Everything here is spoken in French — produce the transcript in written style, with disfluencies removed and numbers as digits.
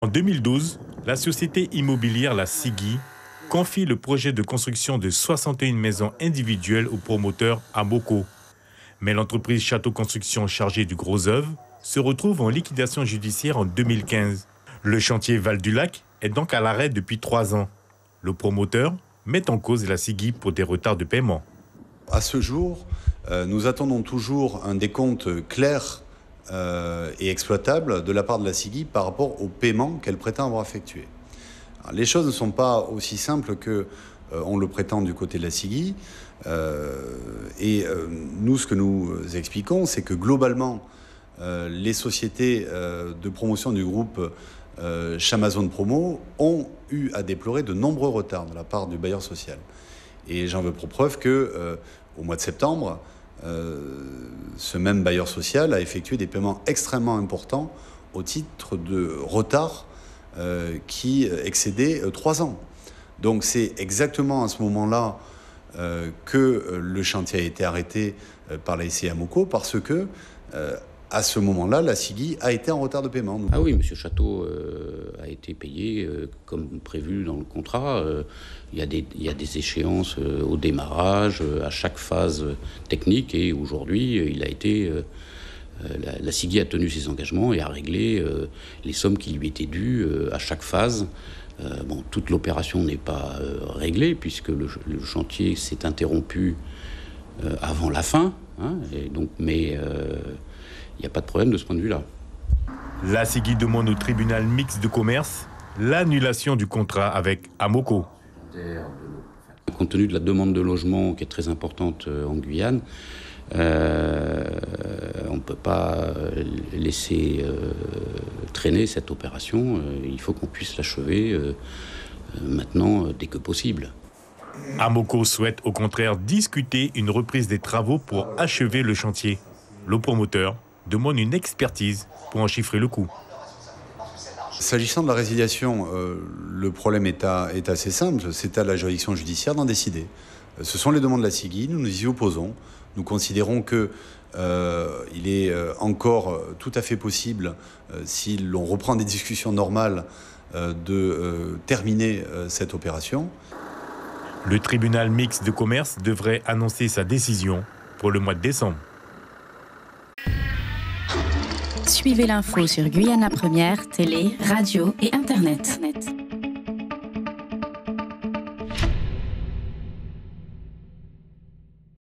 En 2012, la société immobilière La Sigui confie le projet de construction de 61 maisons individuelles au promoteur Amoco. Mais l'entreprise Château Construction chargée du gros œuvre se retrouve en liquidation judiciaire en 2015. Le chantier Val-du-Lac est donc à l'arrêt depuis 3 ans. Le promoteur met en cause La Sigui pour des retards de paiement. À ce jour, nous attendons toujours un décompte clair et exploitable de la part de La Sigui par rapport au paiement qu'elle prétend avoir effectué. Alors, les choses ne sont pas aussi simples que on le prétend du côté de La Sigui. Nous, ce que nous expliquons, c'est que globalement, les sociétés de promotion du groupe Chamazon Promo ont eu à déplorer de nombreux retards de la part du bailleur social. Et j'en veux pour preuve que, au mois de septembre, ce même bailleur social a effectué des paiements extrêmement importants au titre de retard qui excédait 3 ans. Donc c'est exactement à ce moment-là que le chantier a été arrêté par la SCI Amoco parce que à ce moment-là, La Sigui a été en retard de paiement. Ah oui, M. Château a été payé comme prévu dans le contrat. Il y a des échéances au démarrage, à chaque phase technique. Et aujourd'hui, il a été... La Sigui a tenu ses engagements et a réglé les sommes qui lui étaient dues à chaque phase. Toute l'opération n'est pas réglée puisque le chantier s'est interrompu avant la fin. Mais il n'y a pas de problème de ce point de vue-là. La Sigui demande au tribunal mixte de commerce l'annulation du contrat avec Amoco. Compte tenu de la demande de logement qui est très importante en Guyane, on ne peut pas laisser traîner cette opération. Il faut qu'on puisse l'achever maintenant dès que possible. Amoco souhaite au contraire discuter une reprise des travaux pour achever le chantier. Le promoteur demande une expertise pour en chiffrer le coût. S'agissant de la résiliation, le problème est assez simple. C'est à la juridiction judiciaire d'en décider. Ce sont les demandes de La Sigui, nous nous y opposons. Nous considérons qu'il est encore tout à fait possible, si l'on reprend des discussions normales, de terminer cette opération. Le tribunal mixte de commerce devrait annoncer sa décision pour le mois de décembre. Suivez l'info sur Guyana Première, télé, radio et Internet.